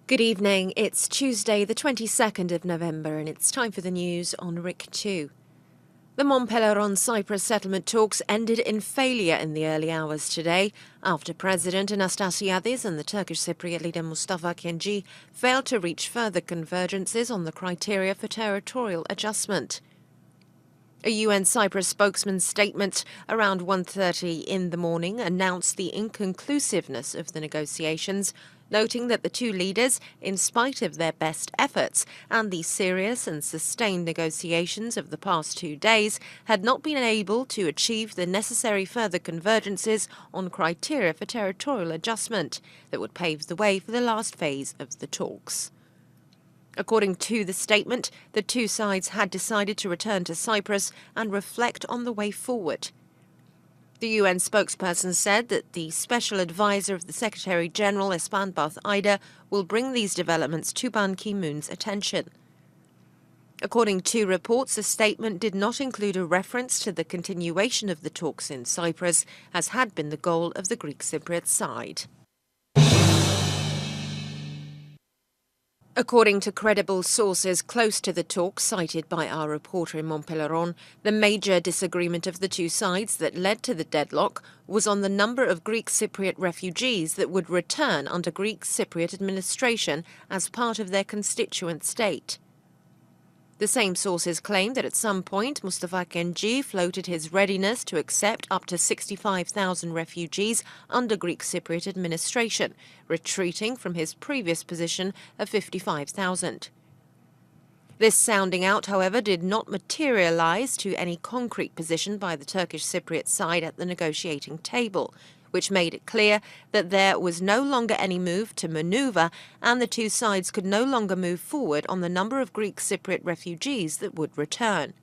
Good evening. It's Tuesday, the 22nd of November, and it's time for the news on RIK2. The Montpelleron Cyprus settlement talks ended in failure in the early hours today after President Anastasiades and the Turkish Cypriot leader Mustafa Akinci failed to reach further convergences on the criteria for territorial adjustment. A UN Cyprus spokesman's statement around 1:30 in the morning announced the inconclusiveness of the negotiations, noting that the two leaders, in spite of their best efforts and the serious and sustained negotiations of the past 2 days, had not been able to achieve the necessary further convergences on criteria for territorial adjustment that would pave the way for the last phase of the talks. According to the statement, the two sides had decided to return to Cyprus and reflect on the way forward. The UN spokesperson said that the special advisor of the Secretary-General Espen Barth Eide will bring these developments to Ban Ki-moon's attention. According to reports, the statement did not include a reference to the continuation of the talks in Cyprus, as had been the goal of the Greek Cypriot side. According to credible sources close to the talks cited by our reporter in Montpelleron, the major disagreement of the two sides that led to the deadlock was on the number of Greek Cypriot refugees that would return under Greek Cypriot administration as part of their constituent state. The same sources claim that at some point Mustafa Akinci floated his readiness to accept up to 65,000 refugees under Greek Cypriot administration, retreating from his previous position of 55,000. This sounding out, however, did not materialize to any concrete position by the Turkish Cypriot side at the negotiating table, which made it clear that there was no longer any move to maneuver and the two sides could no longer move forward on the number of Greek Cypriot refugees that would return.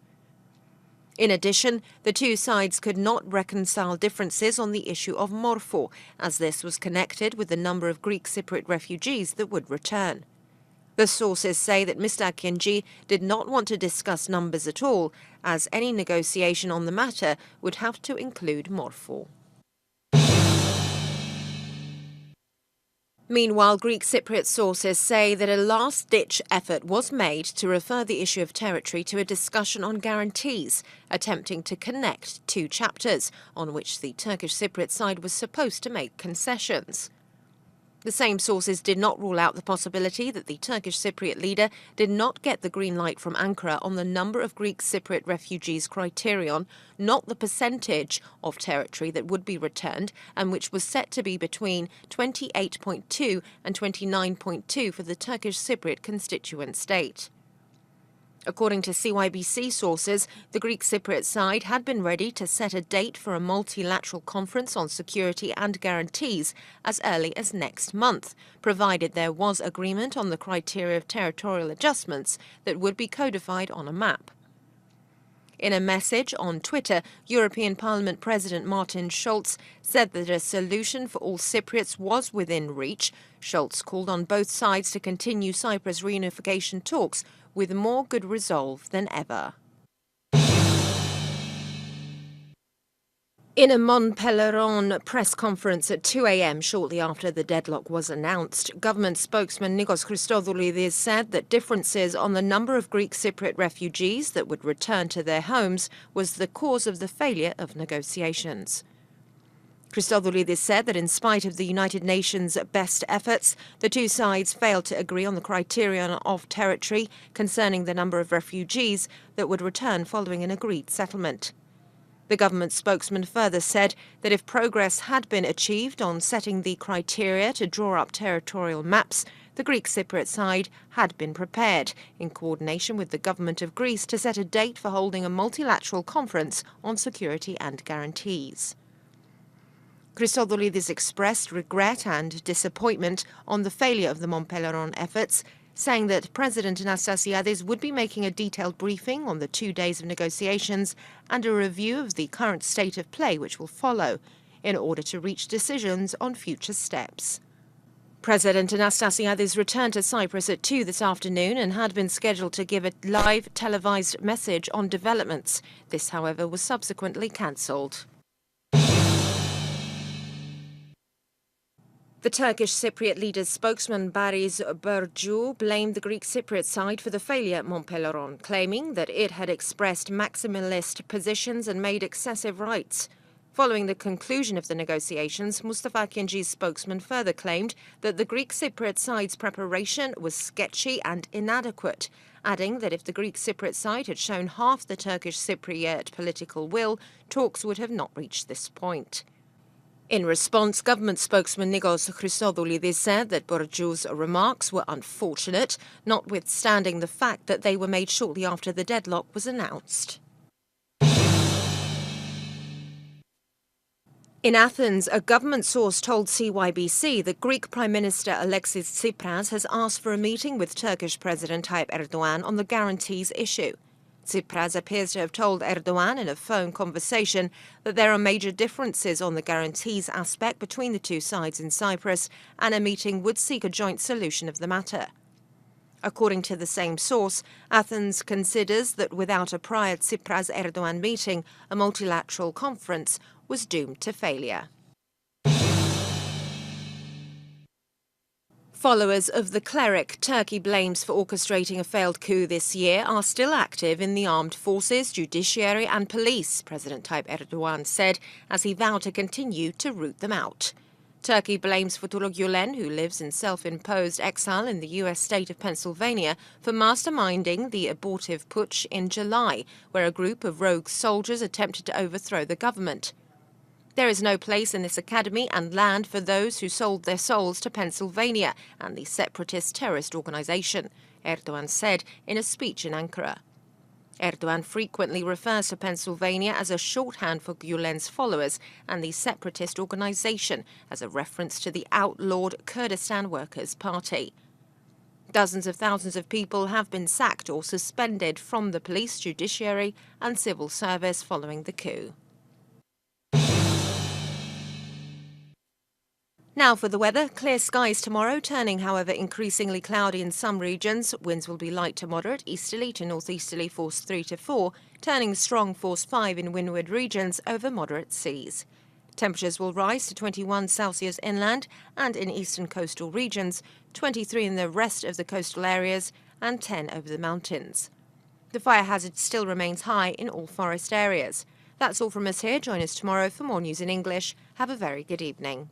In addition, the two sides could not reconcile differences on the issue of Morphou, as this was connected with the number of Greek Cypriot refugees that would return. The sources say that Mr. Akinci did not want to discuss numbers at all, as any negotiation on the matter would have to include Morphou. Meanwhile, Greek Cypriot sources say that a last-ditch effort was made to refer the issue of territory to a discussion on guarantees, attempting to connect two chapters, on which the Turkish Cypriot side was supposed to make concessions. The same sources did not rule out the possibility that the Turkish Cypriot leader did not get the green light from Ankara on the number of Greek Cypriot refugees criterion, not the percentage of territory that would be returned, and which was set to be between 28.2 and 29.2 for the Turkish Cypriot constituent state. According to CYBC sources, the Greek Cypriot side had been ready to set a date for a multilateral conference on security and guarantees as early as next month, provided there was agreement on the criteria of territorial adjustments that would be codified on a map. In a message on Twitter, European Parliament President Martin Schulz said that a solution for all Cypriots was within reach. Schulz called on both sides to continue Cyprus reunification talks with more good resolve than ever. In a Montpelleron press conference at 2 a.m. shortly after the deadlock was announced, government spokesman Nicos said that differences on the number of Greek Cypriot refugees that would return to their homes was the cause of the failure of negotiations. Christodoulidis said that in spite of the United Nations' best efforts, the two sides failed to agree on the criterion of territory concerning the number of refugees that would return following an agreed settlement. The government spokesman further said that if progress had been achieved on setting the criteria to draw up territorial maps, the Greek Cypriot side had been prepared, in coordination with the government of Greece, to set a date for holding a multilateral conference on security and guarantees. Christodoulidis expressed regret and disappointment on the failure of the Montpelleron efforts, saying that President Anastasiades would be making a detailed briefing on the 2 days of negotiations and a review of the current state of play which will follow, in order to reach decisions on future steps. President Anastasiades returned to Cyprus at 2 this afternoon and had been scheduled to give a live televised message on developments. This, however, was subsequently cancelled. The Turkish Cypriot leader's spokesman Baris Burcu blamed the Greek Cypriot side for the failure at Montpelleron, claiming that it had expressed maximalist positions and made excessive rights. Following the conclusion of the negotiations, Mustafa Akinci's spokesman further claimed that the Greek Cypriot side's preparation was sketchy and inadequate, adding that if the Greek Cypriot side had shown half the Turkish Cypriot political will, talks would have not reached this point. In response, government spokesman Nicos said that Burcu's remarks were unfortunate, notwithstanding the fact that they were made shortly after the deadlock was announced. In Athens, a government source told CYBC that Greek Prime Minister Alexis Tsipras has asked for a meeting with Turkish President Tayyip Erdogan on the guarantees issue. Tsipras appears to have told Erdogan in a phone conversation that there are major differences on the guarantees aspect between the two sides in Cyprus, and a meeting would seek a joint solution of the matter. According to the same source, Athens considers that without a prior Tsipras-Erdogan meeting, a multilateral conference was doomed to failure. Followers of the cleric Turkey blames for orchestrating a failed coup this year are still active in the armed forces, judiciary and police, President Tayyip Erdogan said, as he vowed to continue to root them out. Turkey blames Fethullah Gulen, who lives in self-imposed exile in the U.S. state of Pennsylvania, for masterminding the abortive putsch in July, where a group of rogue soldiers attempted to overthrow the government. There is no place in this academy and land for those who sold their souls to Pennsylvania and the separatist terrorist organization, Erdogan said in a speech in Ankara. Erdogan frequently refers to Pennsylvania as a shorthand for Gulen's followers and the separatist organization as a reference to the outlawed Kurdistan Workers' Party. Dozens of thousands of people have been sacked or suspended from the police, judiciary and civil service following the coup. Now for the weather. Clear skies tomorrow, turning, however, increasingly cloudy in some regions. Winds will be light to moderate, easterly to northeasterly force 3 to 4, turning strong force 5 in windward regions over moderate seas. Temperatures will rise to 21 Celsius inland and in eastern coastal regions, 23 in the rest of the coastal areas and 10 over the mountains. The fire hazard still remains high in all forest areas. That's all from us here. Join us tomorrow for more news in English. Have a very good evening.